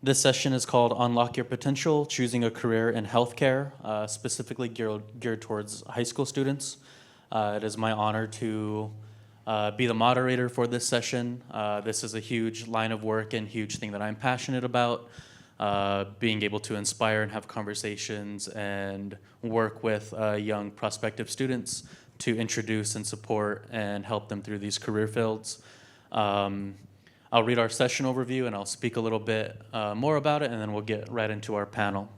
This session is called Unlock Your Potential, Choosing a Career in Healthcare, specifically geared towards high school students. It is my honor to be the moderator for this session. This is a huge line of work and huge thing that I'm passionate about, being able to inspire and have conversations and work with young prospective students to introduce and support and help them through these career fields. I'll read our session overview and I'll speak a little bit more about it, and then we'll get right into our panel.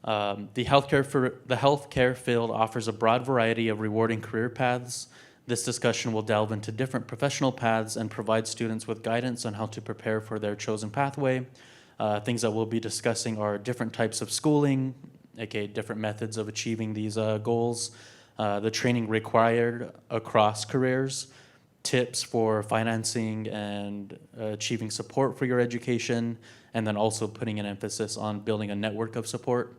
The healthcare field offers a broad variety of rewarding career paths. This discussion will delve into different professional paths and provide students with guidance on how to prepare for their chosen pathway. Things that we'll be discussing are different types of schooling, aka different methods of achieving these goals, the training required across careers, tips for financing and achieving support for your education, and then also putting an emphasis on building a network of support.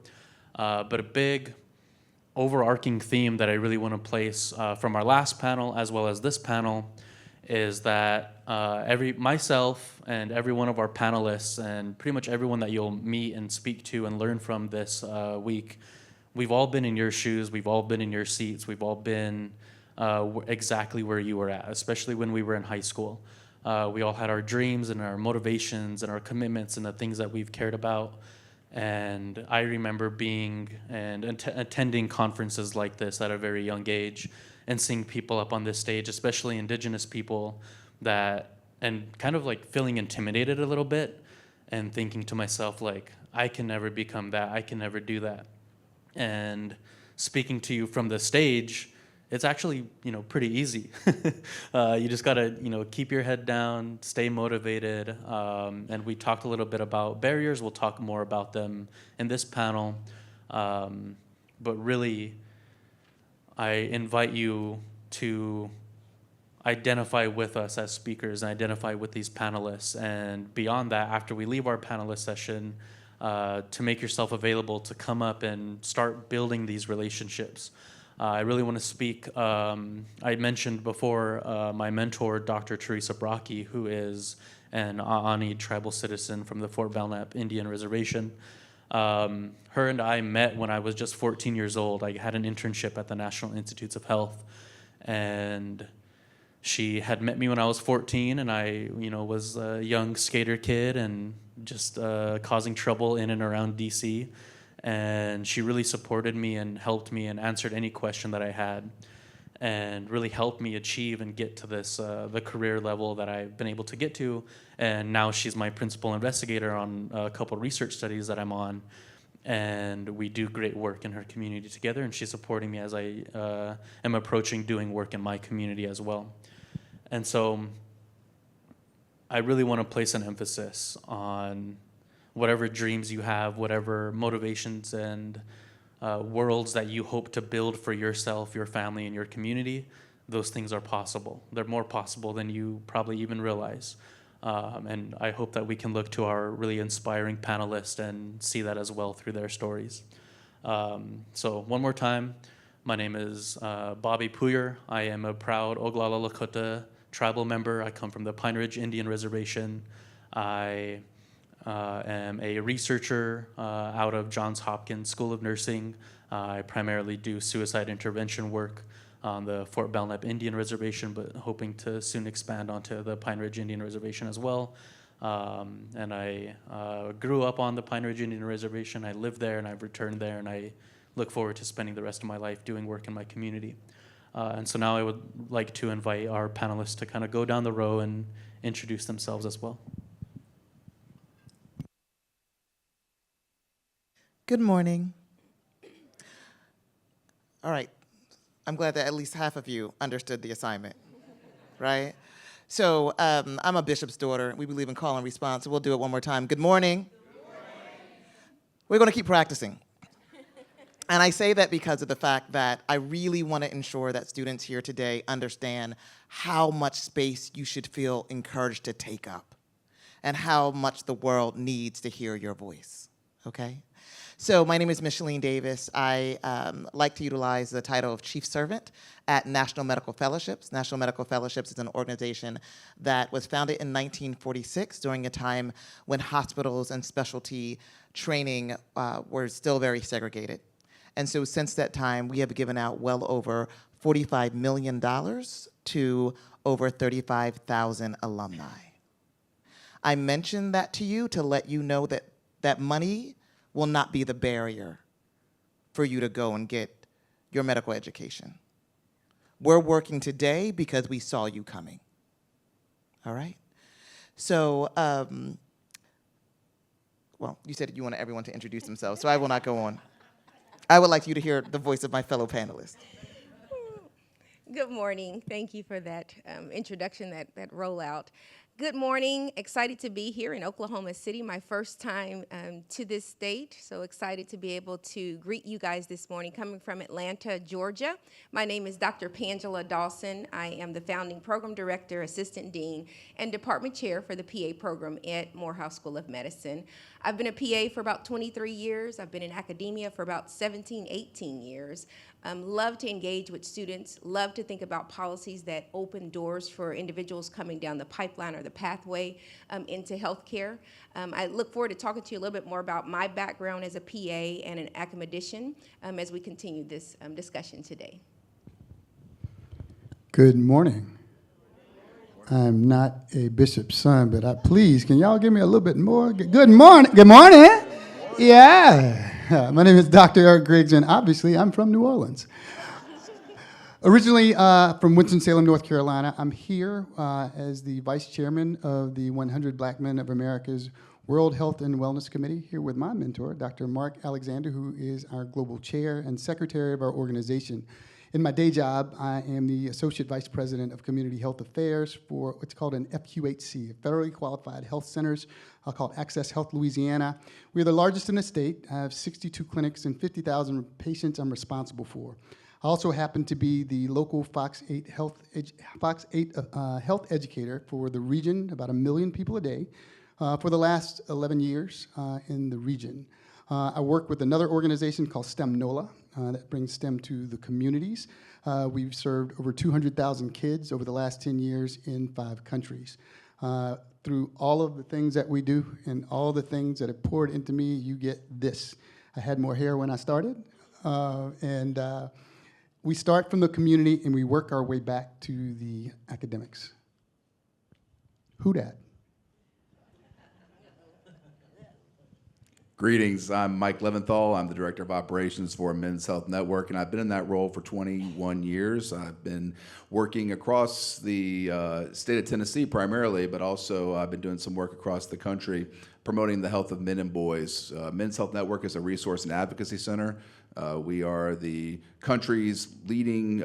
But a big overarching theme that I really want to place from our last panel as well as this panel is that myself and every one of our panelists and pretty much everyone that you'll meet and speak to and learn from this week, we've all been in your shoes, we've all been in your seats, we've all been exactly where you were at, especially when we were in high school. We all had our dreams and our motivations and our commitments and the things that we've cared about. And I remember being and attending conferences like this at a very young age and seeing people up on this stage, especially Indigenous people, and kind of like feeling intimidated a little bit and thinking to myself, like, I can never become that, I can never do that. And speaking to you from the stage, it's actually, pretty easy. You just gotta, keep your head down, stay motivated. And we talked a little bit about barriers. We'll talk more about them in this panel. But really, I invite you to identify with us as speakers and identify with these panelists. And beyond that, after we leave our panelist session, to make yourself available to come up and start building these relationships. I really want to speak. I mentioned before my mentor, Dr. Teresa Brockie, who is an Aani tribal citizen from the Fort Belknap Indian Reservation. Her and I met when I was just 14 years old. I had an internship at the National Institutes of Health, and she had met me when I was 14, and I, was a young skater kid and just causing trouble in and around DC. And she really supported me and helped me and answered any question that I had and really helped me achieve and get to this, the career level that I've been able to get to. And now she's my principal investigator on a couple research studies that I'm on. And we do great work in her community together, and she's supporting me as I am approaching doing work in my community as well. And so I really want to place an emphasis on whatever dreams you have, whatever motivations and worlds that you hope to build for yourself, your family, and your community, those things are possible. They're more possible than you probably even realize. And I hope that we can look to our really inspiring panelists and see that as well through their stories. So one more time, my name is Bobby Pourier. I am a proud Oglala Lakota tribal member. I come from the Pine Ridge Indian Reservation. I am a researcher out of Johns Hopkins School of Nursing. I primarily do suicide intervention work on the Fort Belknap Indian Reservation, but hoping to soon expand onto the Pine Ridge Indian Reservation as well. And I grew up on the Pine Ridge Indian Reservation. I lived there and I've returned there, and I look forward to spending the rest of my life doing work in my community. And so now I would like to invite our panelists to kind of go down the row and introduce themselves as well. Good morning. All right. I'm glad that at least half of you understood the assignment, right? So I'm a bishop's daughter. We believe in call and response, so we'll do it one more time. Good morning. Good morning. We're going to keep practicing. And I say that because of the fact that I really want to ensure that students here today understand how much space you should feel encouraged to take up and how much the world needs to hear your voice, okay? So my name is Michellene Davis. I like to utilize the title of Chief Servant at National Medical Fellowships. National Medical Fellowships is an organization that was founded in 1946 during a time when hospitals and specialty training were still very segregated. And so since that time, we have given out well over $45 million to over 35,000 alumni. I mentioned that to you to let you know that that money will not be the barrier for you to go and get your medical education. We're working today because we saw you coming. All right? So, well, you said you wanted everyone to introduce themselves, so I will not go on. I would like you to hear the voice of my fellow panelists. Good morning. Thank you for that introduction, that rollout. Good morning. Excited to be here in Oklahoma City, my first time to this state. So excited to be able to greet you guys this morning, coming from Atlanta, Georgia. My name is Dr. Pangela Dawson. I am the founding program director, assistant dean, and department chair for the PA program at Morehouse School of Medicine. I've been a PA for about 23 years. I've been in academia for about 17, 18 years. Love to engage with students, love to think about policies that open doors for individuals coming down the pipeline or the pathway into healthcare. I look forward to talking to you a little bit more about my background as a PA and an academician as we continue this discussion today. Good morning. I'm not a bishop's son, but please, can y'all give me a little bit more? Good morning. Good morning. Yeah. My name is Dr. Eric Griggs, and obviously I'm from New Orleans. Originally from Winston-Salem, North Carolina. I'm here as the vice chairman of the 100 Black Men of America's World Health and Wellness Committee, here with my mentor, Dr. Mark Alexander, who is our global chair and secretary of our organization. In my day job, I am the Associate Vice President of Community Health Affairs for what's called an FQHC, Federally Qualified Health Centers, called Access Health Louisiana. We're the largest in the state. I have 62 clinics and 50,000 patients I'm responsible for. I also happen to be the local Fox 8 health educator for the region, about 1 million people a day, for the last 11 years in the region. I work with another organization called STEMNOLA that brings STEM to the communities. We've served over 200,000 kids over the last 10 years in 5 countries. Through all of the things that we do and all the things that have poured into me, you get this. I had more hair when I started, we start from the community and we work our way back to the academics. Who dat? Greetings, I'm Mike Leventhal. I'm the Director of Operations for Men's Health Network, and I've been in that role for 21 years. I've been working across the state of Tennessee primarily, but also I've been doing some work across the country promoting the health of men and boys. Men's Health Network is a resource and advocacy center. We are the country's leading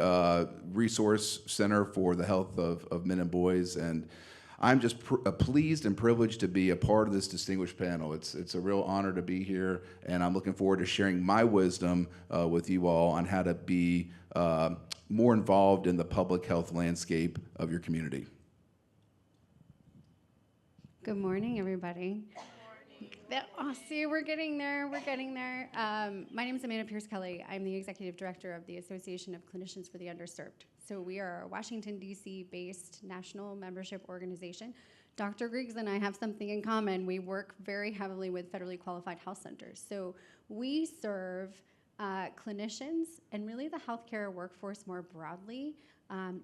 resource center for the health of men and boys, and I'm just pleased and privileged to be a part of this distinguished panel. It's a real honor to be here, and I'm looking forward to sharing my wisdom with you all on how to be more involved in the public health landscape of your community. Good morning, everybody. Oh, see, we're getting there. My name is Amanda Pears Kelly. I'm the Executive Director of the Association of Clinicians for the Underserved. So we are a Washington, D.C. based national membership organization. Dr. Griggs and I have something in common. We work very heavily with federally qualified health centers. So we serve clinicians and really the healthcare workforce more broadly,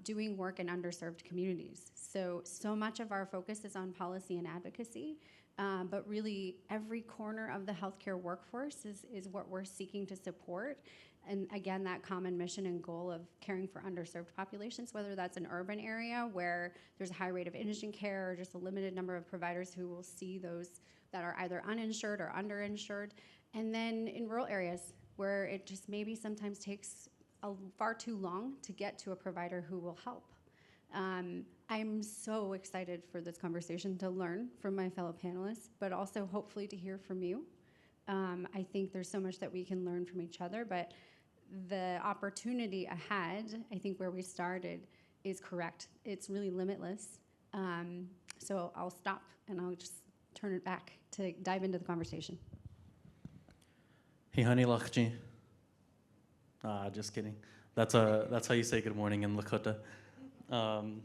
doing work in underserved communities. So much of our focus is on policy and advocacy. But really, every corner of the healthcare workforce is what we're seeking to support. And again, that common mission and goal of caring for underserved populations, whether that's an urban area where there's a high rate of indigent care or just a limited number of providers who will see those that are either uninsured or underinsured. And then in rural areas where it just maybe sometimes takes far too long to get to a provider who will help. I'm so excited for this conversation to learn from my fellow panelists, but also hopefully to hear from you. I think there's so much that we can learn from each other, but the opportunity ahead, I think where we started is correct. It's really limitless. So I'll stop and I'll just turn it back to dive into the conversation. Hey, honey, Lakji. Just kidding. That's how you say good morning in Lakota. Um,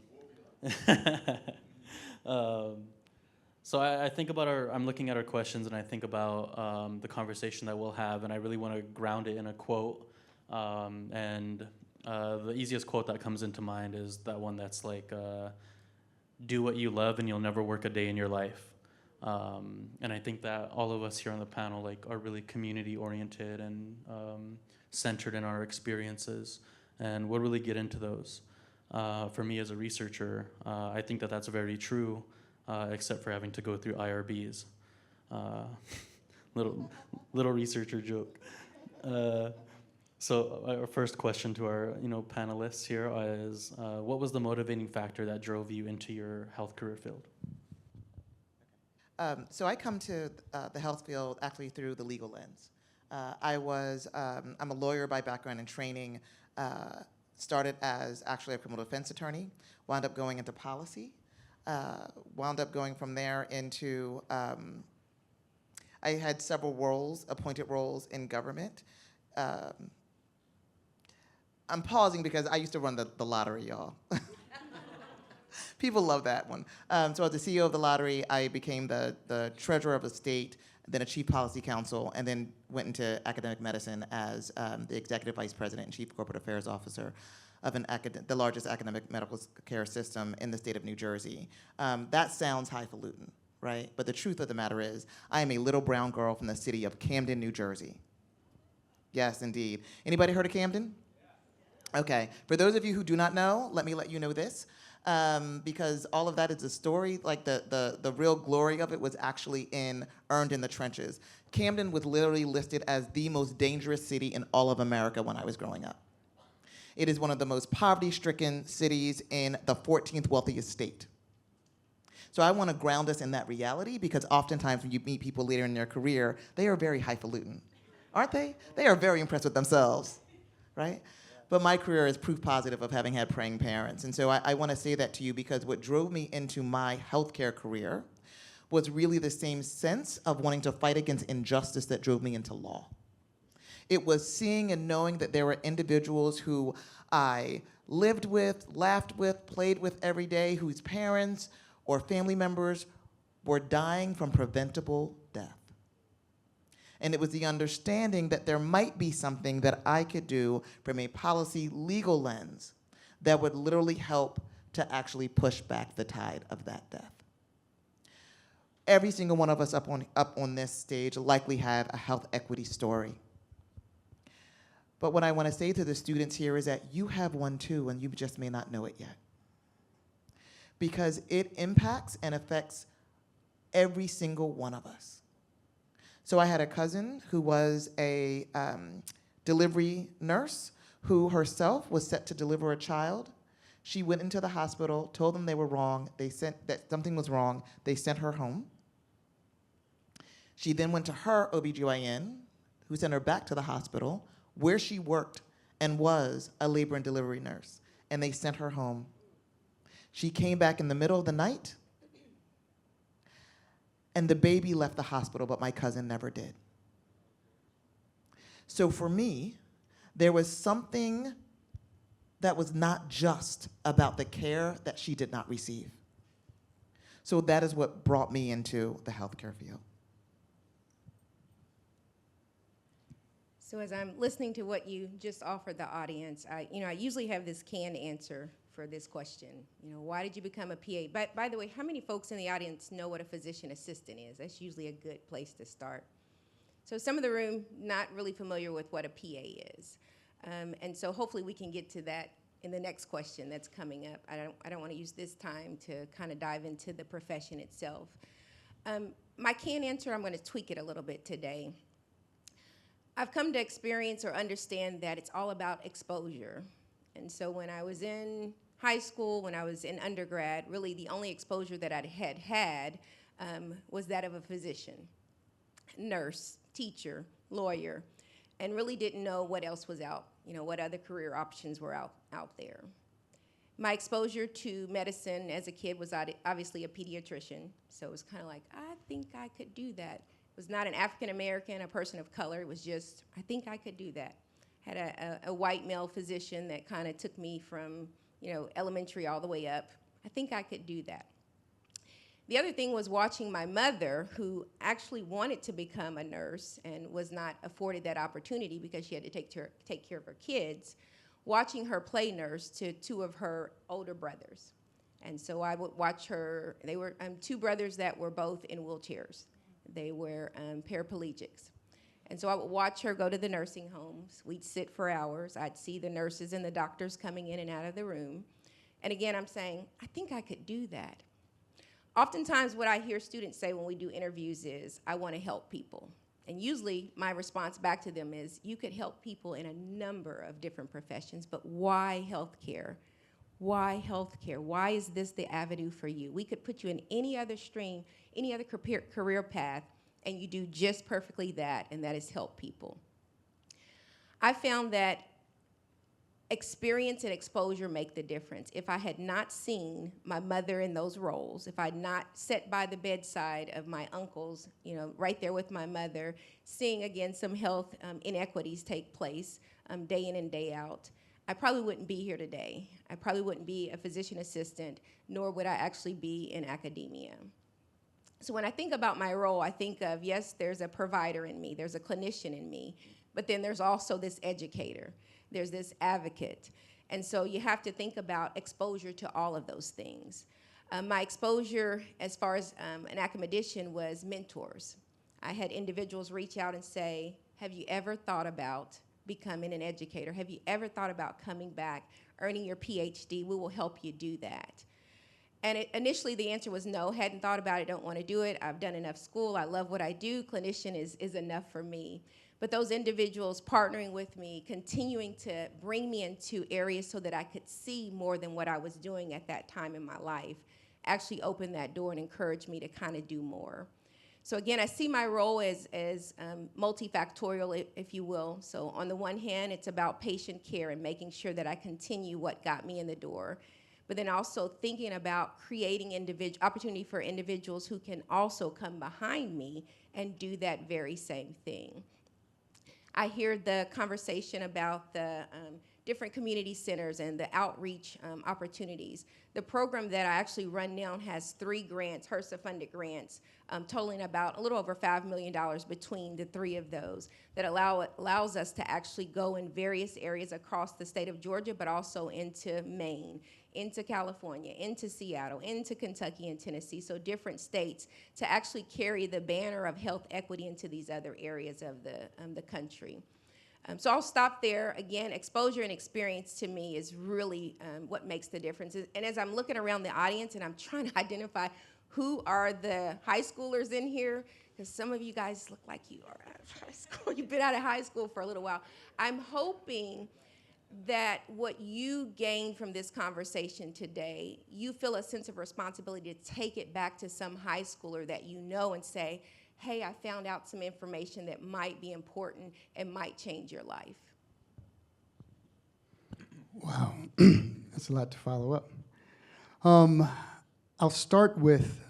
so I think about I'm looking at our questions and I think about the conversation that we'll have, and I really want to ground it in a quote. The easiest quote that comes into mind is that one that's like, do what you love and you'll never work a day in your life. And I think that all of us here on the panel are really community oriented and centered in our experiences, and we'll really get into those. For me as a researcher, I think that that's very true, except for having to go through IRBs. Little researcher joke. So our first question to our panelists here is, what was the motivating factor that drove you into your health career field? So I come to the health field actually through the legal lens. I'm a lawyer by background and training, started as actually a criminal defense attorney, wound up going into policy, wound up going from there into, I had several roles, appointed roles in government. I'm pausing because I used to run the lottery, y'all. People love that one. So as the CEO of the lottery, I became the treasurer of the state, then a chief policy counsel, and then went into academic medicine as the executive vice president and chief corporate affairs officer of the largest academic medical care system in the state of New Jersey. That sounds highfalutin, right? But the truth of the matter is, I am a little brown girl from the city of Camden, New Jersey. Yes, indeed. Anybody heard of Camden? Okay. For those of you who do not know, let me let you know this. Because all of that is a story, like the real glory of it was actually earned in the trenches. Camden was literally listed as the most dangerous city in all of America when I was growing up. It is one of the most poverty-stricken cities in the 14th wealthiest state. So I want to ground us in that reality, because oftentimes when you meet people later in their career, they are very highfalutin, aren't they? They are very impressed with themselves, right? But my career is proof positive of having had praying parents. And so I want to say that to you, because what drove me into my healthcare career was really the same sense of wanting to fight against injustice that drove me into law. It was seeing and knowing that there were individuals who I lived with, laughed with, played with every day, whose parents or family members were dying from preventable death. And it was the understanding that there might be something that I could do from a policy legal lens that would literally help to actually push back the tide of that death. Every single one of us up on this stage likely have a health equity story. But what I want to say to the students here is that you have one too, and you just may not know it yet. Because it impacts and affects every single one of us. So I had a cousin who was a delivery nurse who herself was set to deliver a child. She went into the hospital, told them they were wrong. That something was wrong. They sent her home. She then went to her OBGYN, who sent her back to the hospital, where she worked and was a labor and delivery nurse, and they sent her home. She came back in the middle of the night, and the baby left the hospital, but my cousin never did. So for me, there was something that was not just about the care that she did not receive. So that is what brought me into the healthcare field. So as I'm listening to what you just offered the audience, I usually have this canned answer for this question. Why did you become a PA? By the way, how many folks in the audience know what a physician assistant is? That's usually a good place to start. So some of the room not really familiar with what a PA is. And so hopefully we can get to that in the next question that's coming up. I don't want to use this time to kind of dive into the profession itself. My canned answer, I'm going to tweak it a little bit today. I've come to experience or understand that it's all about exposure. And so when I was in high school, when I was in undergrad, really the only exposure that I had was that of a physician, nurse, teacher, lawyer, and really didn't know what else was out, what other career options were out there. My exposure to medicine as a kid was obviously a pediatrician, so it was kind of like, I think I could do that. was not an African American, a person of color. It was just, I think I could do that. Had a white male physician that kind of took me from, elementary all the way up. I think I could do that. The other thing was watching my mother, who actually wanted to become a nurse and was not afforded that opportunity because she had to take care of her kids, watching her play nurse to two of her older brothers. And so I would watch her. They were two brothers that were both in wheelchairs. They were paraplegics. And so I would watch her go to the nursing homes. We'd sit for hours. I'd see the nurses and the doctors coming in and out of the room. And again, I'm saying, I think I could do that. Oftentimes what I hear students say when we do interviews is, I want to help people. And usually my response back to them is, you could help people in a number of different professions, but why healthcare? Why healthcare? Why is this the avenue for you? We could put you in any other stream, any other career path, and you do just perfectly that, and that is help people. I found that experience and exposure make the difference. If I had not seen my mother in those roles, if I had not sat by the bedside of my uncles, right there with my mother, seeing again some health inequities take place day in and day out, I probably wouldn't be here today. I probably wouldn't be a physician assistant, nor would I actually be in academia. So when I think about my role, I think of, yes, there's a provider in me, there's a clinician in me, but then there's also this educator, there's this advocate. And so you have to think about exposure to all of those things. My exposure as far as an academician was mentors. I had individuals reach out and say, have you ever thought about becoming an educator? Have you ever thought about coming back, earning your PhD? We will help you do that. And initially the answer was no, hadn't thought about it, don't want to do it. I've done enough school, I love what I do, clinician is enough for me. But those individuals partnering with me, continuing to bring me into areas so that I could see more than what I was doing at that time in my life, actually opened that door and encouraged me to kind of do more. So again, I see my role as multifactorial, if you will. So on the one hand, it's about patient care and making sure that I continue what got me in the door. But then also thinking about creating opportunity for individuals who can also come behind me and do that very same thing. I hear the conversation about the different community centers and the outreach opportunities. The program that I actually run now has 3 grants, HRSA-funded grants, totaling about a little over $5 million between the 3 of those that allows us to actually go in various areas across the state of Georgia, but also into Maine, into California, into Seattle, into Kentucky and Tennessee, so different states, to actually carry the banner of health equity into these other areas of the country. So I'll stop there. Again, exposure and experience to me is really what makes the difference. And as I'm looking around the audience and I'm trying to identify who are the high schoolers in here, because some of you guys look like you are out of high school. You've been out of high school for a little while. I'm hoping that what you gain from this conversation today, you feel a sense of responsibility to take it back to some high schooler that you know and say, hey, I found out some information that might be important and might change your life. Wow, that's a lot to follow up. I'll start with,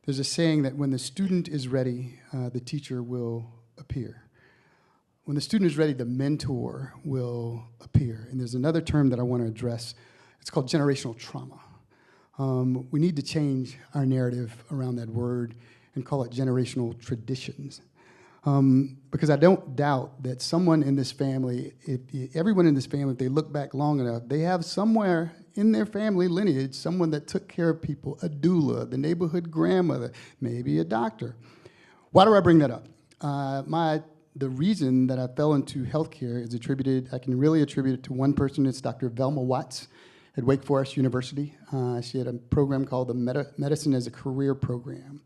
there's a saying that when the student is ready, the teacher will appear. When the student is ready, the mentor will appear. And there's another term that I want to address. It's called generational trauma. We need to change our narrative around that word and call it generational traditions. Because I don't doubt that someone in this family, everyone in this family, if they look back long enough, they have somewhere in their family lineage someone that took care of people, a doula, the neighborhood grandmother, maybe a doctor. Why do I bring that up? The reason that I fell into healthcare is I can really attribute it to one person. It's Dr. Velma Watts at Wake Forest University. She had a program called the Medicine as a Career program.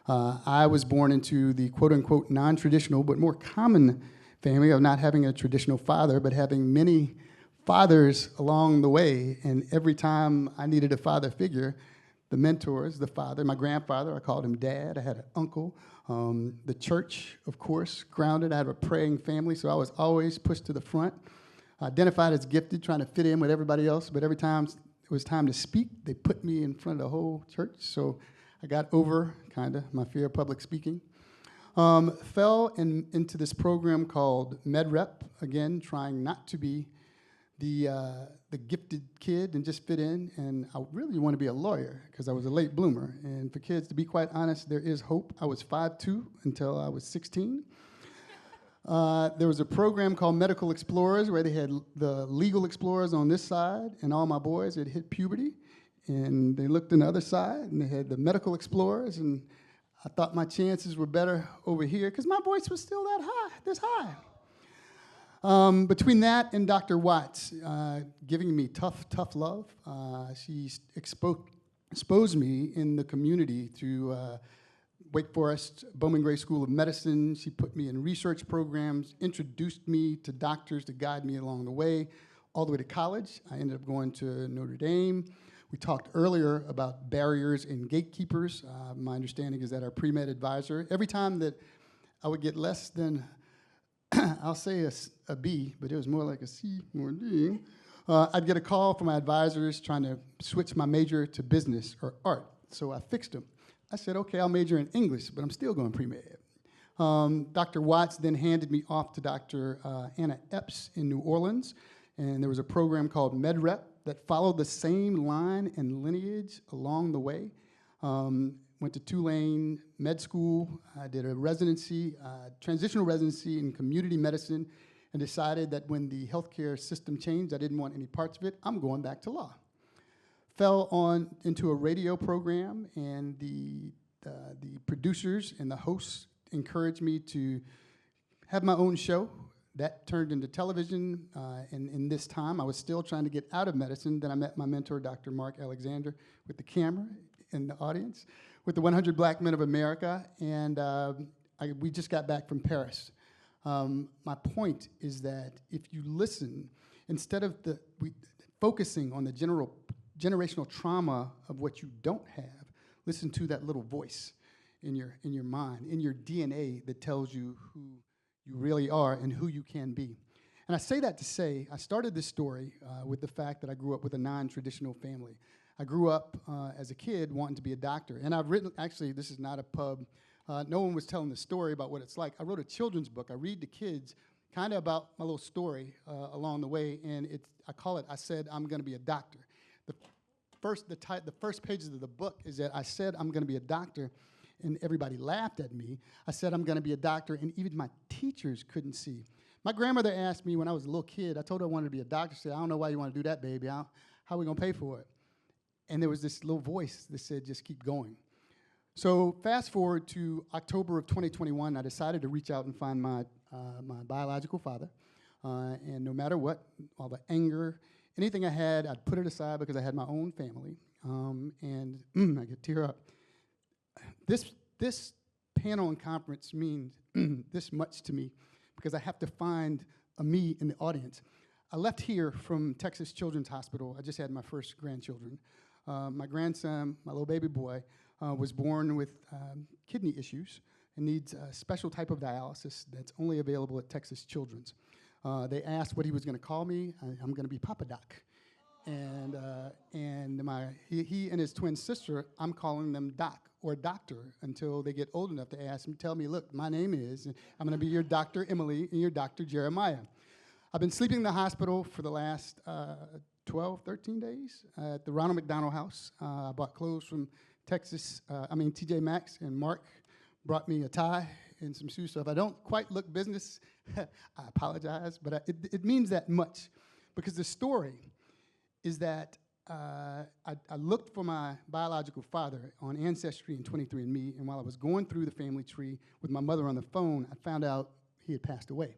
I was born into the quote-unquote non-traditional but more common family of not having a traditional father, but having many fathers along the way. And every time I needed a father figure, the mentors, the father, my grandfather, I called him Dad. I had an uncle. The church, of course, grounded. I had a praying family, so I was always pushed to the front. Identified as gifted, trying to fit in with everybody else, but every time it was time to speak, they put me in front of the whole church. So I got over, kind of, my fear of public speaking. Fell into this program called MedRep, again, trying not to be the gifted kid and just fit in. And I really want to be a lawyer because I was a late bloomer. And for kids, to be quite honest, there is hope. I was 5'2" until I was 16. There was a program called Medical Explorers where they had the legal explorers on this side, and all my boys had hit puberty. And they looked on the other side, and they had the medical explorers, and I thought my chances were better over here because my voice was still this high. Between that and Dr. Watts giving me tough love, she exposed me in the community through Wake Forest Bowman Gray School of Medicine. She put me in research programs, introduced me to doctors to guide me along the way, all the way to college. I ended up going to Notre Dame. We talked earlier about barriers and gatekeepers. My understanding is that our pre-med advisor, every time that I would get less than, I'll say a B, but it was more like a C or a D, I'd get a call from my advisors trying to switch my major to business or art. So I fixed them. I said, okay, I'll major in English, but I'm still going pre-med. Dr. Watts then handed me off to Dr. Anna Epps in New Orleans, and there was a program called MedRep that followed the same line and lineage along the way. Went to Tulane Med School. I did a residency, transitional residency in community medicine, and decided that when the healthcare system changed, I didn't want any parts of it. I'm going back to law. Fell into a radio program, and the producers and the hosts encouraged me to have my own show. That turned into television, and in this time, I was still trying to get out of medicine. Then I met my mentor, Dr. Mark Alexander, with the camera in the audience, with the 100 Black Men of America, and we just got back from Paris. My point is that if you listen, instead of focusing on the generational trauma of what you don't have, listen to that little voice in your mind, in your DNA that tells you who you really are and who you can be. And I say that to say, I started this story with the fact that I grew up with a non-traditional family. I grew up as a kid wanting to be a doctor. And I've written, actually, this is not a pub. No one was telling the story about what it's like. I wrote a children's book. I read to kids kind of about my little story along the way. And I call it, I Said I'm Going to Be a Doctor. The first pages of the book is that I said I'm going to be a doctor, and everybody laughed at me. I said I'm going to be a doctor, and even my teachers couldn't see. My grandmother asked me when I was a little kid, I told her I wanted to be a doctor. She said, I don't know why you want to do that, baby. How are we going to pay for it? And there was this little voice that said, just keep going. So fast forward to October of 2021, I decided to reach out and find my biological father. And no matter what, all the anger, anything I had, I'd put it aside because I had my own family. And I could tear up. This panel and conference means this much to me because I have to find a me in the audience. I left here from Texas Children's Hospital. I just had my first grandchildren. My grandson, my little baby boy, was born with kidney issues and needs a special type of dialysis that's only available at Texas Children's. They asked what he was going to call me. I'm going to be Papa Doc. And he and his twin sister, I'm calling them Doc or Doctor until they get old enough to tell me, look, my name is, I'm going to be your Dr. Emily and your Dr. Jeremiah. I've been sleeping in the hospital for the last 12, 13 days at the Ronald McDonald House. I bought clothes from TJ Maxx, and Mark brought me a tie and some shoes. So if I don't quite look business, I apologize, but it means that much because the story is that I looked for my biological father on Ancestry and 23andMe, and while I was going through the family tree with my mother on the phone, I found out he had passed away.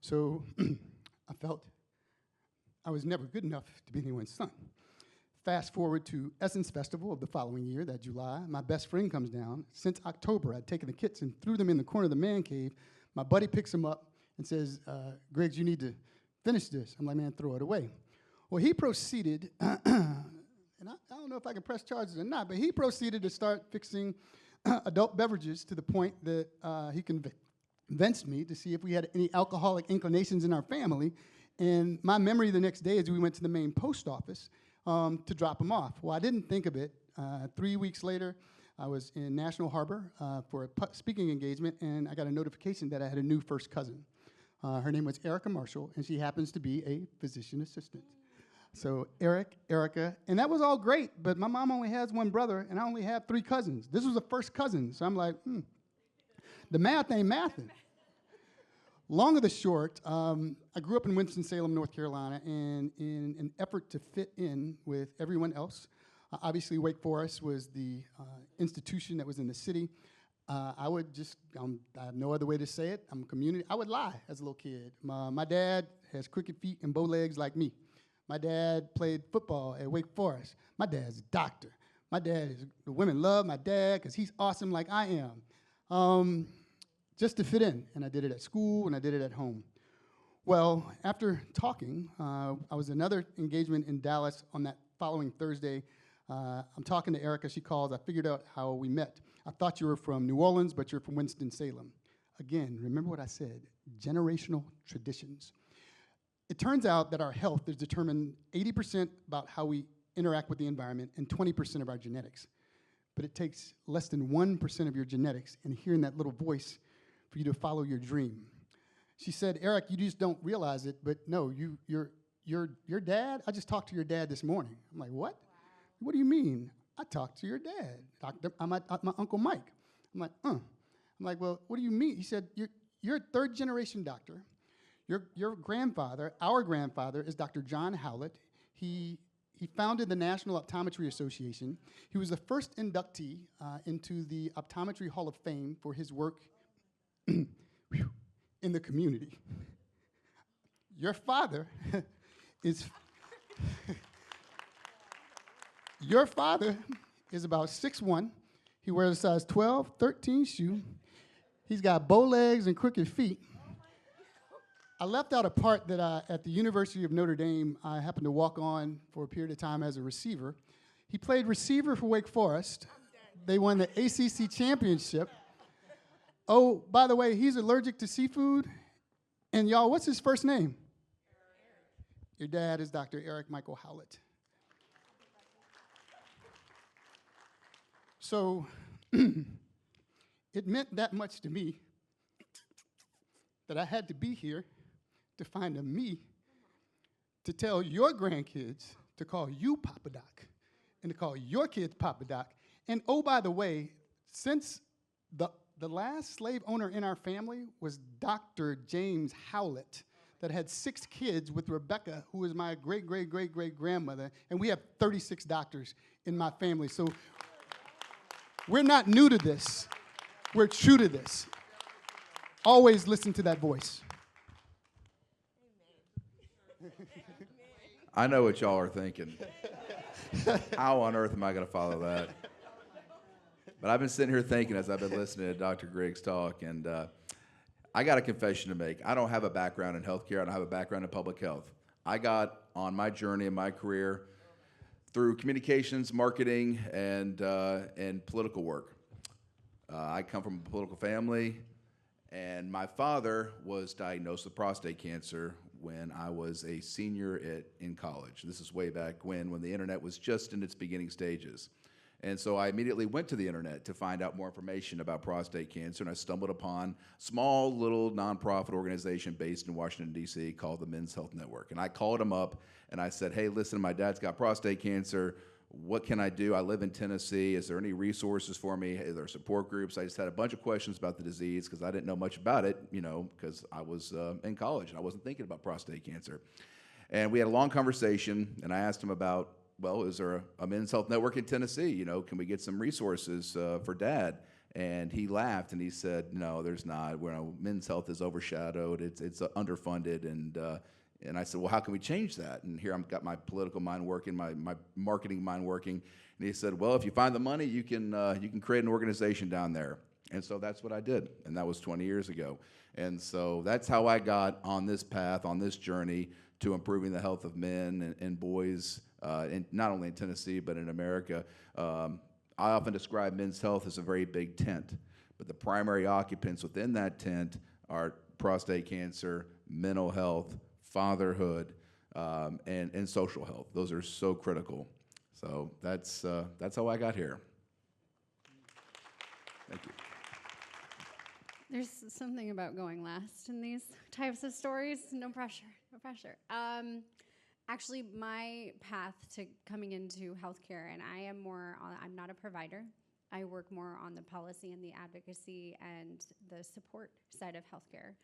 So I felt I was never good enough to be anyone's son. Fast forward to Essence Festival of the following year, that July, my best friend comes down. Since October, I'd taken the kits and threw them in the corner of the man cave. My buddy picks them up and says, Griggs, you need to finish this. I'm like, man, throw it away. Well, he proceeded, and I don't know if I can press charges or not, but he proceeded to start fixing adult beverages to the point that he convinced me to see if we had any alcoholic inclinations in our family. And my memory the next day is we went to the main post office to drop them off. Well, I didn't think of it. 3 weeks later, I was in National Harbor for a speaking engagement, and I got a notification that I had a new first cousin. Her name was Erica Marshall, and she happens to be a physician assistant. So Erica, and that was all great, but my mom only has one brother, and I only have 3 cousins. This was a first cousin, so I'm like, the math ain't mathing. Long of the short, I grew up in Winston-Salem, North Carolina, and in an effort to fit in with everyone else, obviously Wake Forest was the institution that was in the city. I would just, I have no other way to say it, I'm a community, I would lie as a little kid. My dad has cricket feet and bow legs like me. My dad played football at Wake Forest. My dad's a doctor. My dad is, the women love my dad because he's awesome like I am. Just to fit in, and I did it at school and I did it at home. Well, after talking, I was another engagement in Dallas on that following Thursday. I'm talking to Erica, she calls, I figured out how we met. I thought you were from New Orleans, but you're from Winston-Salem. Again, remember what I said, generational traditions. It turns out that our health is determined 80% about how we interact with the environment and 20% of our genetics. But it takes less than 1% of your genetics and hearing that little voice for you to follow your dream. She said, Eric, you just don't realize it, but no, your dad, I just talked to your dad this morning. I'm like, what? Wow. What do you mean? I talked to your dad, my Uncle Mike. I'm like, I'm like, well, what do you mean? He said, you're a 3rd generation doctor. Your grandfather, our grandfather, is Dr. John Howlett. He founded the National Optometry Association. He was the first inductee into the Optometry Hall of Fame for his work in the community. Your father is your father is about 6'1". He wears a size 12, 13 shoe. He's got bow legs and crooked feet. I left out a part that at the University of Notre Dame, I happened to walk on for a period of time as a receiver. He played receiver for Wake Forest. They won the ACC championship. Oh, by the way, he's allergic to seafood. And y'all, what's his first name? Eric. Your dad is Dr. Eric Michael Howlett. So it meant that much to me that I had to be here to find a me to tell your grandkids to call you Papa Doc and to call your kids Papa Doc. And oh, by the way, since the last slave owner in our family was Dr. James Howlett that had 6 kids with Rebecca, who is my great-great-great-great-grandmother, and we have 36 doctors in my family. So we're not new to this. We're true to this. Always listen to that voice. I know what y'all are thinking. How on earth am I going to follow that? But I've been sitting here thinking as I've been listening to Dr. Griggs talk, and I got a confession to make. I don't have a background in healthcare. I don't have a background in public health. I got on my journey in my career through communications, marketing, and political work. I come from a political family, and my father was diagnosed with prostate cancer when I was a senior in college. This is way back when the internet was just in its beginning stages. And so I immediately went to the internet to find out more information about prostate cancer, and I stumbled upon a small little nonprofit organization based in Washington, D.C. called the Men's Health Network. And I called them up and I said, hey, listen, my dad's got prostate cancer. What can I do? I live in Tennessee. Is there any resources for me? Are there support groups? I just had a bunch of questions about the disease because I didn't know much about it, because I was in college and I wasn't thinking about prostate cancer. And we had a long conversation, and I asked him about, well, is there a men's health network in Tennessee? Can we get some resources for Dad? And he laughed and he said, no, there's not. Men's health is overshadowed. It's underfunded. And I said, well, how can we change that? And here I've got my political mind working, my marketing mind working. And he said, well, if you find the money, you can create an organization down there. And so that's what I did, and that was 20 years ago. And so that's how I got on this path, on this journey to improving the health of men and boys, not only in Tennessee, but in America. I often describe men's health as a very big tent, but the primary occupants within that tent are prostate cancer, mental health, fatherhood, and social health. Those are so critical. So that's how I got here. Thank you. There's something about going last in these types of stories. No pressure, no pressure. Actually, my path to coming into healthcare, and I'm not a provider. I work more on the policy and the advocacy and the support side of healthcare.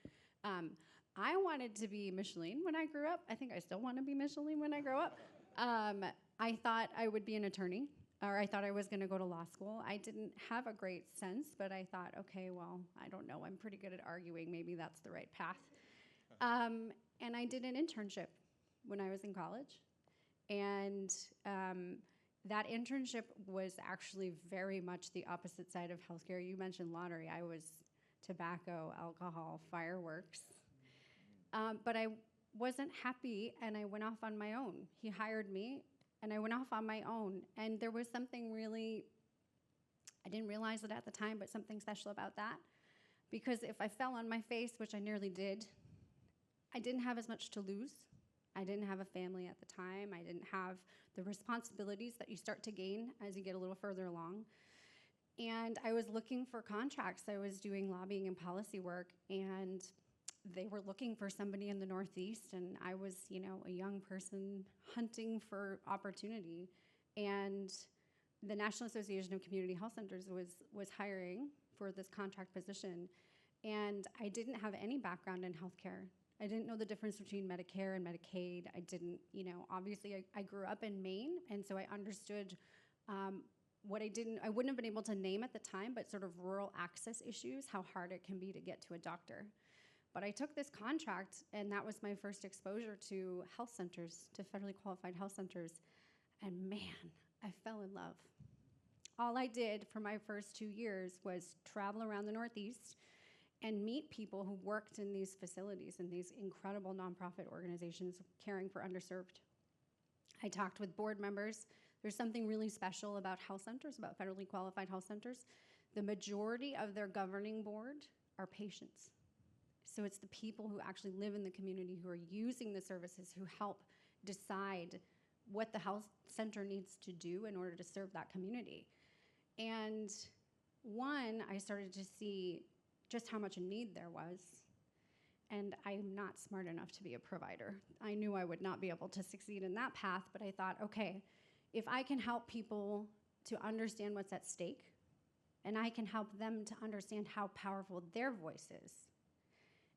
I wanted to be Michellene when I grew up. I think I still want to be Michellene when I grow up. I thought I would be an attorney, or I thought I was going to go to law school. I didn't have a great sense, but I thought, okay, well, I don't know. I'm pretty good at arguing. Maybe that's the right path. And I did an internship when I was in college. And that internship was actually very much the opposite side of healthcare. You mentioned lottery. I was tobacco, alcohol, fireworks. But I wasn't happy, and I went off on my own. He hired me, and I went off on my own. And there was something really, I didn't realize it at the time, but something special about that. Because if I fell on my face, which I nearly did, I didn't have as much to lose. I didn't have a family at the time. I didn't have the responsibilities that you start to gain as you get a little further along. And I was looking for contracts. I was doing lobbying and policy work, and they were looking for somebody in the Northeast, and I was, a young person hunting for opportunity. And the National Association of Community Health Centers was hiring for this contract position, and I didn't have any background in healthcare. I didn't know the difference between Medicare and Medicaid. I didn't, obviously I grew up in Maine, and so I understood what I wouldn't have been able to name at the time, but sort of rural access issues, how hard it can be to get to a doctor. But I took this contract, and that was my first exposure to health centers, to federally qualified health centers, and man, I fell in love. All I did for my first 2 years was travel around the Northeast and meet people who worked in these facilities, in these incredible nonprofit organizations caring for underserved. I talked with board members. There's something really special about health centers, about federally qualified health centers. The majority of their governing board are patients. So it's the people who actually live in the community, who are using the services, who help decide what the health center needs to do in order to serve that community. And I started to see just how much need there was. And I'm not smart enough to be a provider. I knew I would not be able to succeed in that path, but I thought, okay, if I can help people to understand what's at stake, and I can help them to understand how powerful their voice is,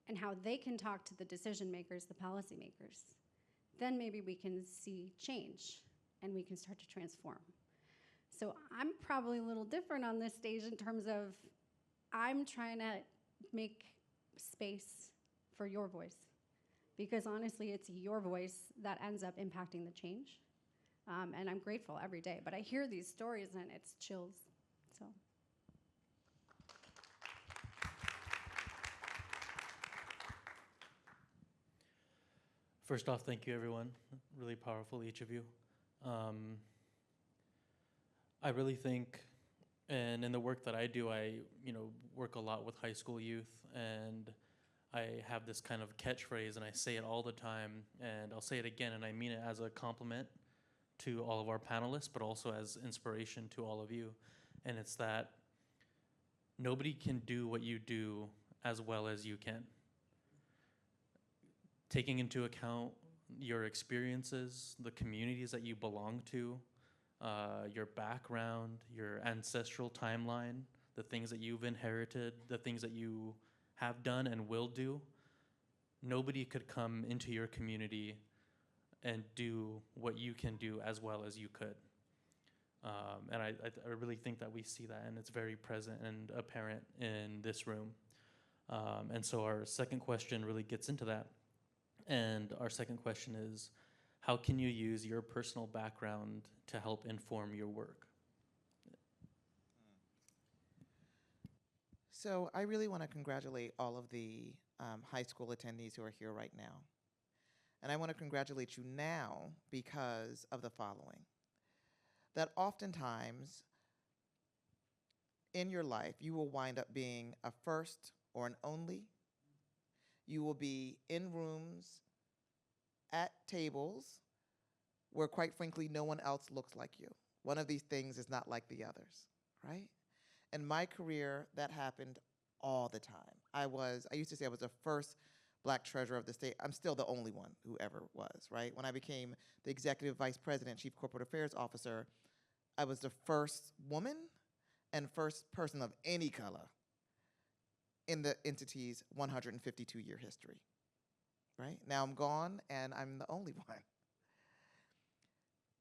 and how they can talk to the decision makers, the policy makers, then maybe we can see change and we can start to transform. So I'm probably a little different on this stage in terms of I'm trying to make space for your voice, because honestly, it's your voice that ends up impacting the change. And I'm grateful every day, but I hear these stories and it's chills, so. First off, thank you, everyone. Really powerful, each of you. I really think, and in the work that I do, I work a lot with high school youth, and I have this kind of catchphrase, and I say it all the time, and I'll say it again, and I mean it as a compliment to all of our panelists, but also as inspiration to all of you. And it's that nobody can do what you do as well as you can. Taking into account your experiences, the communities that you belong to, your background, your ancestral timeline, the things that you've inherited, the things that you have done and will do, nobody could come into your community and do what you can do as well as you could. And I really think that we see that, and it's very present and apparent in this room. And so our second question really gets into that. And our second question is, how can you use your personal background to help inform your work? So I really want to congratulate all of the high school attendees who are here right now. And I want to congratulate you now because of the following. That oftentimes in your life, you will wind up being a first or an only. You will be in rooms, at tables, where quite frankly, no one else looks like you. One of these things is not like the others, right? In my career, that happened all the time. I used to say I was the first Black treasurer of the state. I'm still the only one who ever was, right? When I became the executive vice president, chief corporate affairs officer, I was the first woman and first person of any color in the entity's 152-year history, right? Now I'm gone and I'm the only one.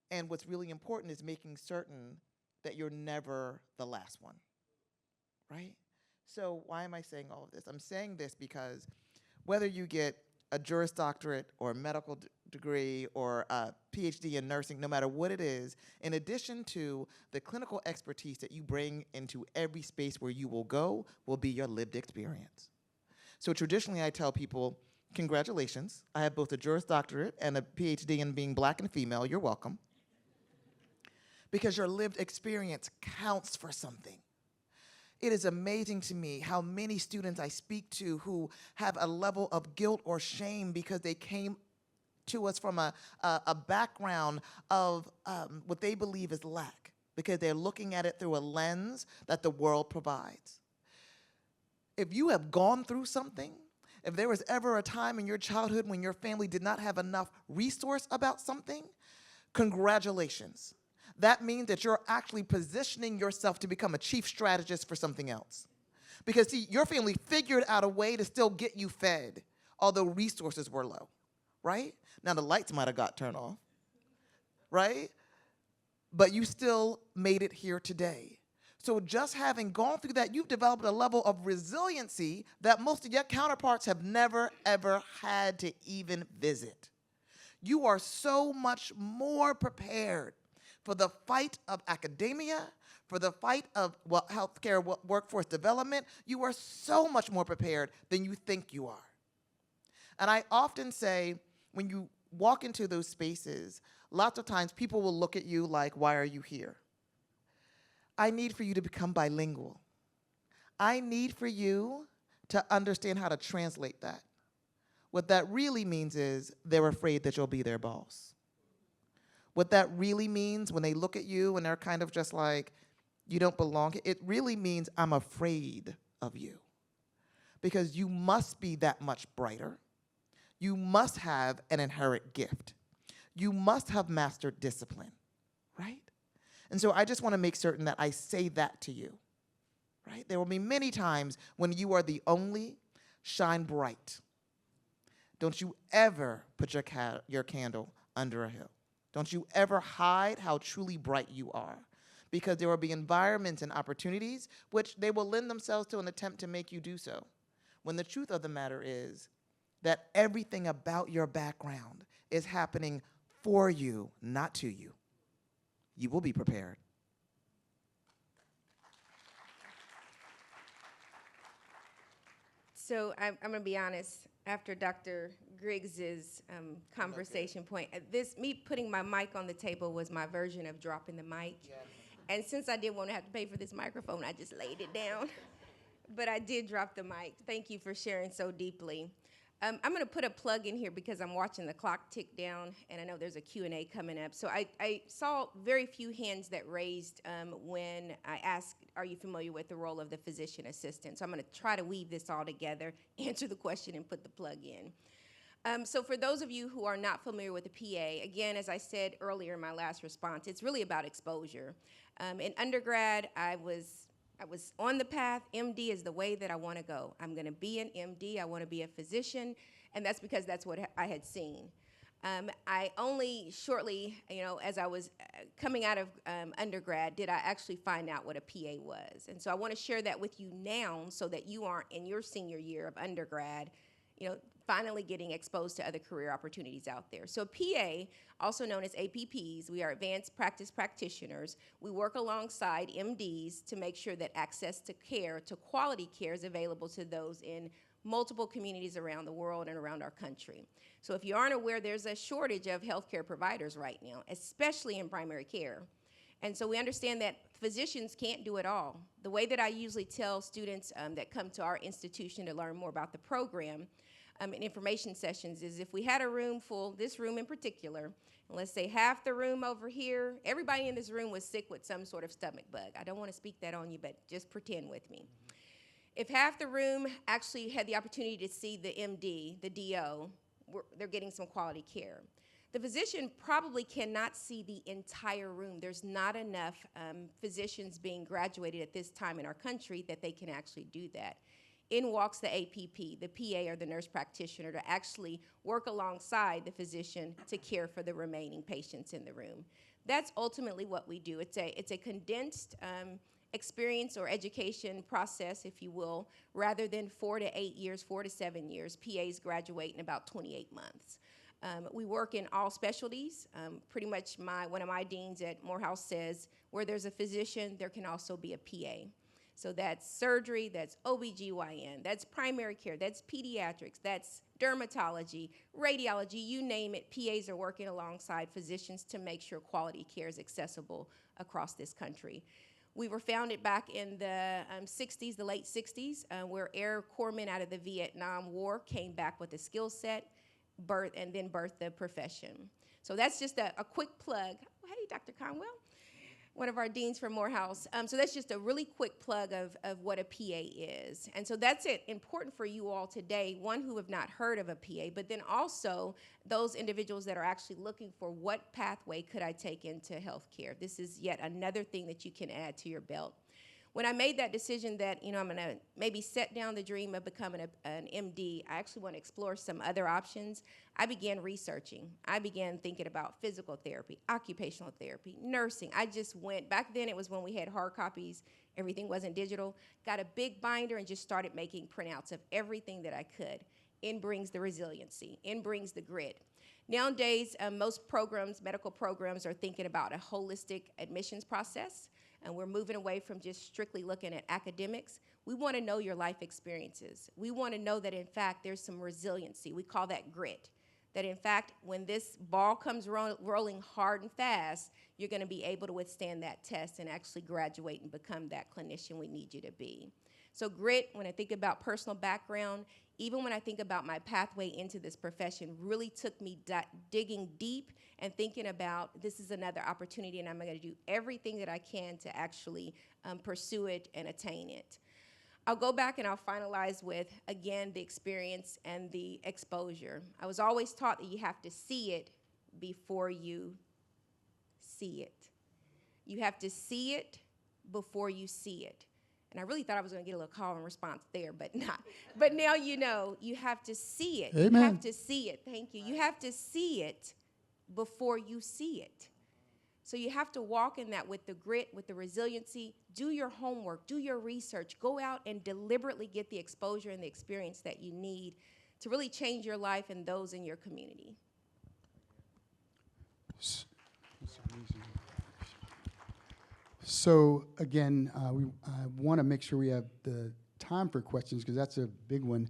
And what's really important is making certain that you're never the last one, right? So why am I saying all of this? I'm saying this because whether you get a Juris Doctorate or a medical degree or a PhD in nursing, no matter what it is, in addition to the clinical expertise that you bring into every space where you will go will be your lived experience. So traditionally I tell people, congratulations, I have both a Juris Doctorate and a PhD in being Black and female, you're welcome. Because your lived experience counts for something. It is amazing to me how many students I speak to who have a level of guilt or shame because they came to us from a background of what they believe is lack, because they're looking at it through a lens that the world provides. If you have gone through something, if there was ever a time in your childhood when your family did not have enough resource about something, congratulations. That means that you're actually positioning yourself to become a chief strategist for something else. Because see, your family figured out a way to still get you fed, although resources were low, right? Now the lights might have got turned off, right? But you still made it here today. So just having gone through that, you've developed a level of resiliency that most of your counterparts have never, ever had to even visit. You are so much more prepared for the fight of academia, for the fight of healthcare workforce development. You are so much more prepared than you think you are. And I often say, when you walk into those spaces, lots of times people will look at you like, why are you here? I need for you to become bilingual. I need for you to understand how to translate that. What that really means is they're afraid that you'll be their boss. What that really means when they look at you and they're kind of just like, you don't belong, it really means I'm afraid of you. Because you must be that much brighter. You must have an inherent gift. You must have mastered discipline, right? And so I just want to make certain that I say that to you, right? There will be many times when you are the only, shine bright. Don't you ever put your candle under a hill. Don't you ever hide how truly bright you are, because there will be environments and opportunities which they will lend themselves to an attempt to make you do so. When the truth of the matter is that everything about your background is happening for you, not to you. You will be prepared. So I'm going to be honest. After Dr. Griggs's conversation point, me putting my mic on the table was my version of dropping the mic. Yes. And since I didn't want to have to pay for this microphone, I just laid it down. But I did drop the mic. Thank you for sharing so deeply. I'm going to put a plug in here because I'm watching the clock tick down, and I know there's a Q&A coming up. So I saw very few hands that raised when I asked, are you familiar with the role of the physician assistant? So I'm going to try to weave this all together, answer the question, and put the plug in. So for those of you who are not familiar with the PA, again, as I said earlier in my last response, it's really about exposure. In undergrad, I was on the path. MD is the way that I want to go. I'm going to be an MD. I want to be a physician, and that's because that's what I had seen. I only shortly, as I was coming out of undergrad, did I actually find out what a PA was. And so I want to share that with you now so that you aren't in your senior year of undergrad, finally getting exposed to other career opportunities out there. So PA, also known as APPs, we are advanced practice practitioners. We work alongside MDs to make sure that access to care, to quality care, is available to those in multiple communities around the world and around our country. So if you aren't aware, there's a shortage of healthcare providers right now, especially in primary care. And so we understand that physicians can't do it all. The way that I usually tell students that come to our institution to learn more about the program in information sessions is, if we had a room full, this room in particular, Let's say half the room over here, everybody in this room was sick with some sort of stomach bug. I don't want to speak that on you, but just pretend with me. If half the room actually had the opportunity to see the MD, the DO, they're getting some quality care. The physician probably cannot see the entire room. There's not enough physicians being graduated at this time in our country that they can actually do that. In walks the APP, the PA or the nurse practitioner, to actually work alongside the physician to care for the remaining patients in the room. That's ultimately what we do. It's a condensed experience or education process, if you will, rather than 4 to 8 years, 4 to 7 years. PAs graduate in about 28 months. We work in all specialties. Pretty much one of my deans at Morehouse says, where there's a physician, there can also be a PA. So that's surgery, that's OBGYN, that's primary care, that's pediatrics, that's dermatology, radiology, you name it. PAs are working alongside physicians to make sure quality care is accessible across this country. We were founded back in the 60s, the late 60s, where Air Corpsmen out of the Vietnam War came back with a skill set, and then birthed the profession. So that's just a quick plug. Oh, hey, Dr. Conwell, one of our deans from Morehouse. So that's just a really quick plug of what a PA is. And so that's important for you all today, one, who have not heard of a PA, but then also those individuals that are actually looking for what pathway could I take into healthcare. This is yet another thing that you can add to your belt. When I made that decision that, I'm going to maybe set down the dream of becoming an MD, I actually want to explore some other options. I began researching. I began thinking about physical therapy, occupational therapy, nursing. I just went, back then it was when we had hard copies, everything wasn't digital, got a big binder and just started making printouts of everything that I could. In brings the resiliency, in brings the grit. Nowadays, most programs, medical programs, are thinking about a holistic admissions process. And we're moving away from just strictly looking at academics. We want to know your life experiences. We want to know that, in fact, there's some resiliency. We call that grit. That, in fact, when this ball comes rolling hard and fast, you're going to be able to withstand that test and actually graduate and become that clinician we need you to be. So grit, when I think about personal background, even when I think about my pathway into this profession, really took me digging deep and thinking about this is another opportunity and I'm going to do everything that I can to actually pursue it and attain it. I'll go back and I'll finalize with, again, the experience and the exposure. I was always taught that you have to see it before you see it. You have to see it before you see it. And I really thought I was going to get a little call and response there, but not. But now you know, you have to see it. Amen. You have to see it. Thank you. You have to see it before you see it. So you have to walk in that with the grit, with the resiliency. Do your homework. Do your research. Go out and deliberately get the exposure and the experience that you need to really change your life and those in your community. So again, I want to make sure we have the time for questions because that's a big one.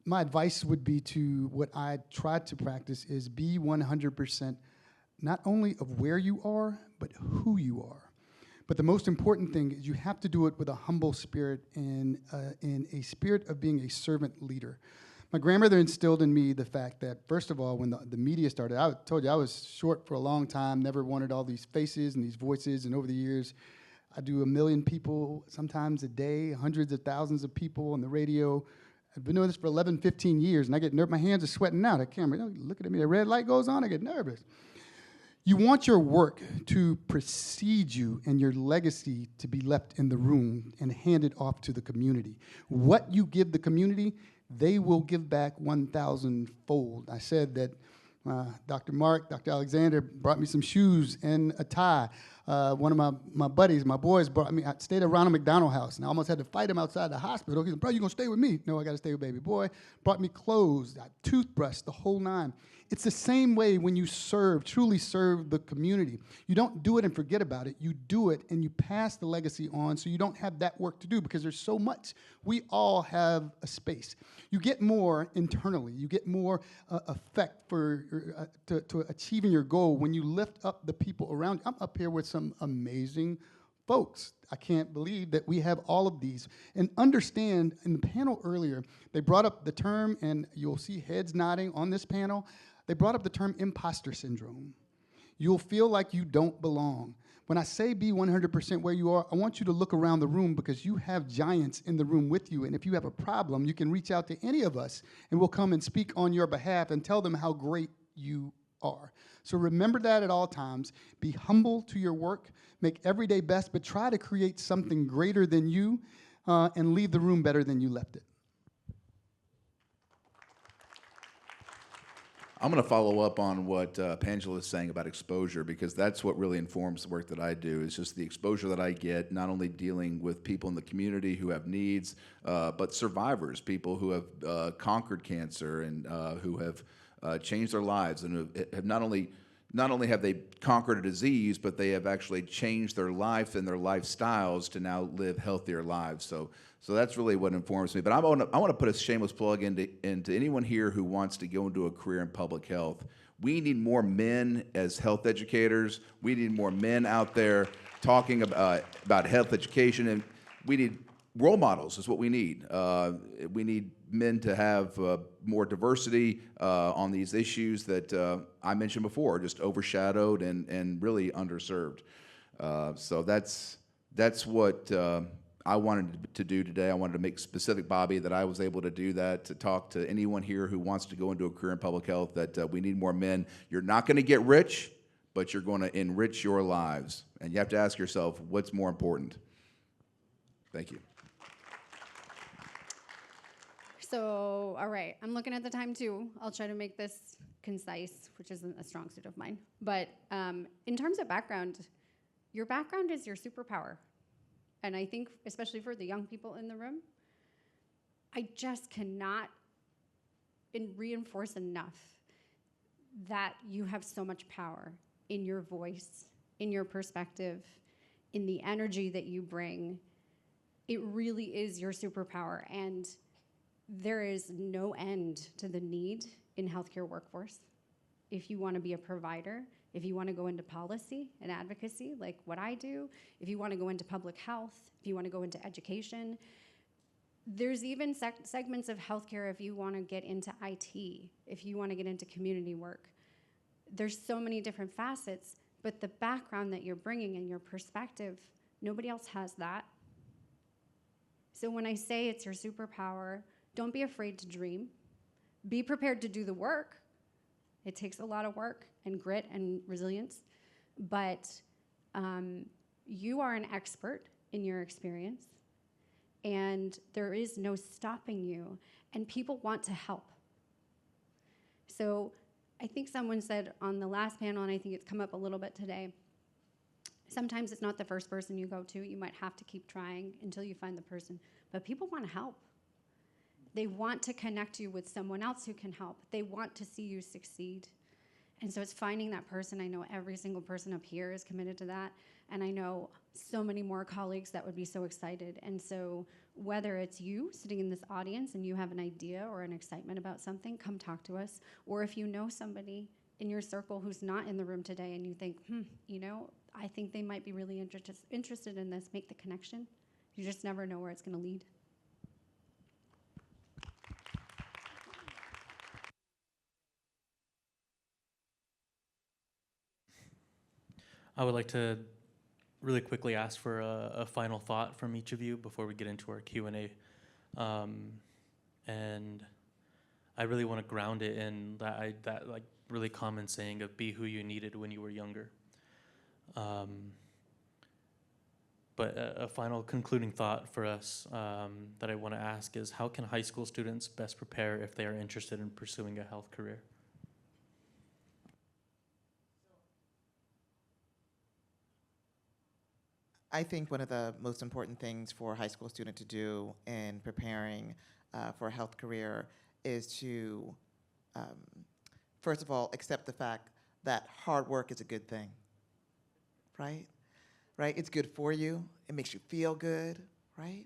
My advice would be to what I tried to practice is be 100% not only of where you are, but who you are. But the most important thing is you have to do it with a humble spirit and in a spirit of being a servant leader. My grandmother instilled in me the fact that, first of all, when the media started, I told you I was short for a long time, never wanted all these faces and these voices, and over the years, I do 1 million people sometimes a day, hundreds of thousands of people on the radio. I've been doing this for 11, 15 years, and I get nervous. My hands are sweating out. I can't, look at me, the red light goes on, I get nervous. You want your work to precede you and your legacy to be left in the room and handed off to the community. What you give the community, they will give back 1,000-fold. I said that Dr. Mark, Dr. Alexander brought me some shoes and a tie. One of my buddies, my boys brought me, I stayed at Ronald McDonald House, and I almost had to fight him outside the hospital. He said, bro, you gonna stay with me? No, I gotta stay with baby boy. Brought me clothes, a toothbrush, the whole nine. It's the same way when you serve, truly serve the community. You don't do it and forget about it. You do it and you pass the legacy on so you don't have that work to do because there's so much. We all have a space. You get more internally. You get more effect for to achieving your goal when you lift up the people around you. I'm up here with some amazing folks. I can't believe that we have all of these. And understand, in the panel earlier, they brought up the term, and you'll see heads nodding on this panel, They brought up the term imposter syndrome. You'll feel like you don't belong. When I say be 100% where you are, I want you to look around the room because you have giants in the room with you. And if you have a problem, you can reach out to any of us and we'll come and speak on your behalf and tell them how great you are. So remember that at all times. Be humble to your work, make every day best, but try to create something greater than you and leave the room better than you left it. I'm going to follow up on what Pangela is saying about exposure, because that's what really informs the work that I do, is just the exposure that I get, not only dealing with people in the community who have needs, but survivors, people who have conquered cancer and who have changed their lives and have not only have they conquered a disease, but they have actually changed their life and their lifestyles to now live healthier lives. So that's really what informs me. But I want to put a shameless plug into anyone here who wants to go into a career in public health. We need more men as health educators. We need more men out there talking about health education, and we need role models is what we need. We need men to have more diversity on these issues that I mentioned before, just overshadowed and really underserved. So that's what I wanted to do today. I wanted to make specific, Bobby, that I was able to do that, to talk to anyone here who wants to go into a career in public health, that we need more men. You're not going to get rich, but you're going to enrich your lives. And you have to ask yourself, what's more important? Thank you. So, all right, I'm looking at the time too. I'll try to make this concise, which isn't a strong suit of mine. But in terms of background, your background is your superpower. And I think, especially for the young people in the room, I just cannot reinforce enough that you have so much power in your voice, in your perspective, in the energy that you bring. It really is your superpower. And there is no end to the need in healthcare workforce. If you want to be a provider, if you want to go into policy and advocacy like what I do, if you want to go into public health, if you want to go into education, there's even segments of healthcare if you want to get into IT, if you want to get into community work. There's so many different facets, but the background that you're bringing and your perspective, nobody else has that. So when I say it's your superpower, don't be afraid to dream. Be prepared to do the work. It takes a lot of work and grit and resilience, but you are an expert in your experience, and there is no stopping you, and people want to help. So I think someone said on the last panel, and I think it's come up a little bit today, sometimes it's not the first person you go to. You might have to keep trying until you find the person, but people want to help. They want to connect you with someone else who can help. They want to see you succeed. And so it's finding that person. I know every single person up here is committed to that. And I know so many more colleagues that would be so excited. And so whether it's you sitting in this audience and you have an idea or an excitement about something, come talk to us. Or if you know somebody in your circle who's not in the room today and you think, I think they might be really interested in this, make the connection. You just never know where it's going to lead. I would like to really quickly ask for a final thought from each of you before we get into our Q&A. And I really want to ground it in that like really common saying of be who you needed when you were younger. But a final concluding thought for us that I want to ask is, how can high school students best prepare if they are interested in pursuing a health career? I think one of the most important things for a high school student to do in preparing for a health career is to, first of all, accept the fact that hard work is a good thing, right? Right? It's good for you. It makes you feel good, right?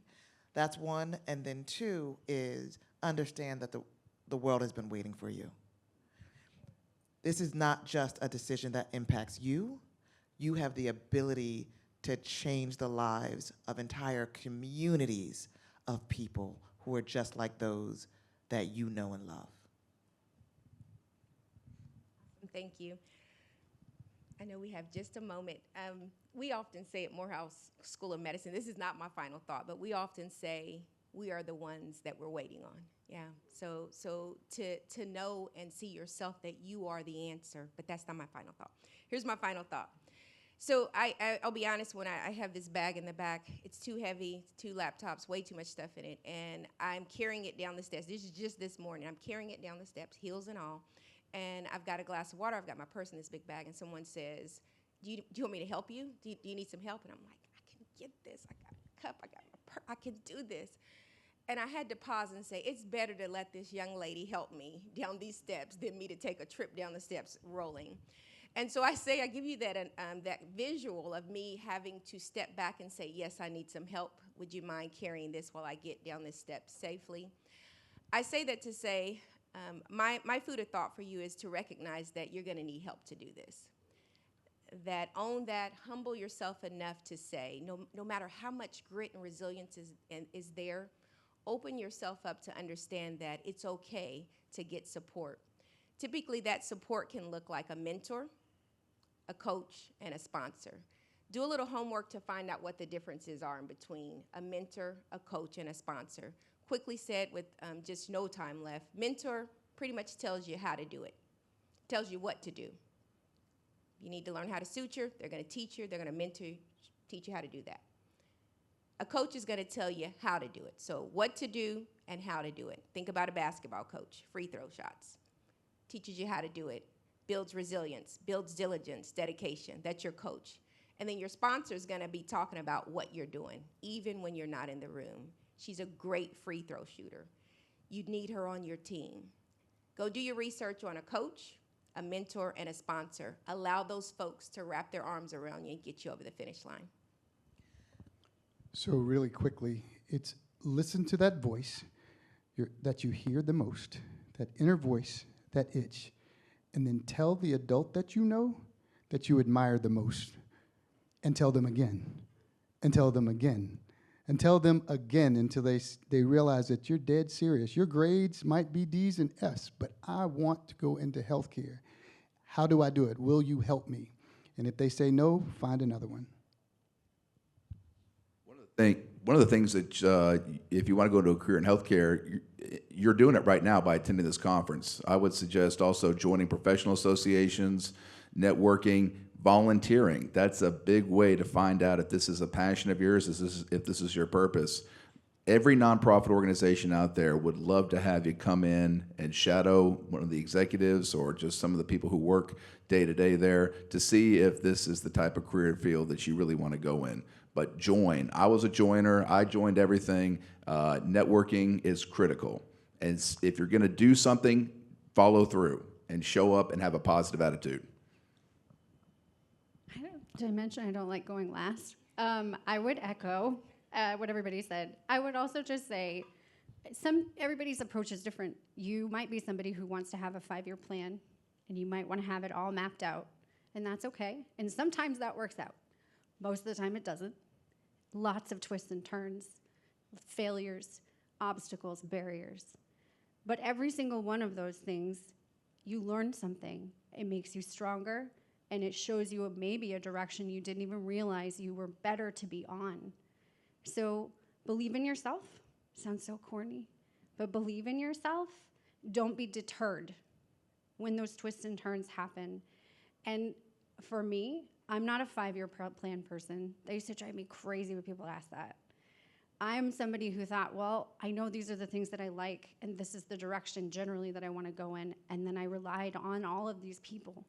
That's one. And then two is understand that the world has been waiting for you. This is not just a decision that impacts you. You have the ability to change the lives of entire communities of people who are just like those that you know and love. Thank you. I know we have just a moment. We often say at Morehouse School of Medicine, this is not my final thought, but we often say we are the ones that we're waiting on. Yeah. So to know and see yourself that you are the answer, but that's not my final thought. Here's my final thought. So I'll be honest, when I have this bag in the back, it's too heavy, 2 laptops, way too much stuff in it, and I'm carrying it down the steps. This is just this morning. I'm carrying it down the steps, heels and all, and I've got a glass of water, I've got my purse in this big bag, and someone says, do you want me to help you? Do you need some help? And I'm like, I can get this. I got a cup, I got my purse, I can do this. And I had to pause and say, it's better to let this young lady help me down these steps than me to take a trip down the steps rolling. And so I give you that visual of me having to step back and say, yes, I need some help. Would you mind carrying this while I get down this step safely? I say that to say, my food of thought for you is to recognize that you're gonna need help to do this. That own that, humble yourself enough to say, no matter how much grit and resilience is there, open yourself up to understand that it's okay to get support. Typically, that support can look like a mentor, a coach, and a sponsor. Do a little homework to find out what the differences are in between a mentor, a coach, and a sponsor. Quickly said with just no time left, mentor pretty much tells you how to do it, tells you what to do. You need to learn how to suture, they're gonna teach you, they're gonna mentor you, teach you how to do that. A coach is gonna tell you how to do it. So what to do and how to do it. Think about a basketball coach, free throw shots. Teaches you how to do it, builds resilience, builds diligence, dedication. That's your coach. And then your sponsor is gonna be talking about what you're doing, even when you're not in the room. She's a great free throw shooter. You'd need her on your team. Go do your research on a coach, a mentor, and a sponsor. Allow those folks to wrap their arms around you and get you over the finish line. So really quickly, it's listen to that voice that you hear the most, that inner voice, that itch, and then tell the adult that you know that you admire the most, and tell them again, and tell them again, and tell them again until they realize that you're dead serious. Your grades might be D's and F's, but I want to go into healthcare. How do I do it? Will you help me? And if they say no, find another one. One of the things that if you want to go into a career in healthcare, you're doing it right now by attending this conference. I would suggest also joining professional associations, networking, volunteering. That's a big way to find out if this is a passion of yours, if this is your purpose. Every nonprofit organization out there would love to have you come in and shadow one of the executives or just some of the people who work day to day there to see if this is the type of career field that you really want to go in. But join. I was a joiner. I joined everything. Networking is critical. And if you're going to do something, follow through and show up and have a positive attitude. Did I mention I don't like going last? I would echo what everybody said. I would also just say everybody's approach is different. You might be somebody who wants to have a 5-year plan, and you might want to have it all mapped out, and that's okay. And sometimes that works out. Most of the time it doesn't. Lots of twists and turns, failures, obstacles, barriers. But every single one of those things, you learn something. It makes you stronger, and it shows you maybe a direction you didn't even realize you were better to be on. So believe in yourself. Sounds so corny, but believe in yourself. Don't be deterred when those twists and turns happen. And for me, I'm not a 5-year plan person. That used to drive me crazy when people ask that. I'm somebody who thought, well, I know these are the things that I like, and this is the direction generally that I want to go in. And then I relied on all of these people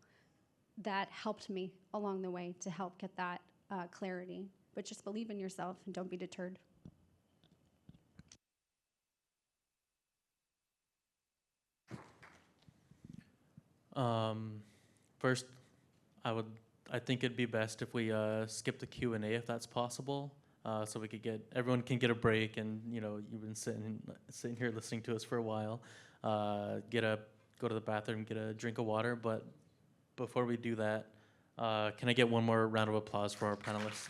that helped me along the way to help get that clarity. But just believe in yourself and don't be deterred. First, I think it'd be best if we skip the Q&A if that's possible, so we could everyone can get a break, and you've been sitting here listening to us for a while. Go to the bathroom, get a drink of water. But before we do that, can I get one more round of applause for our panelists?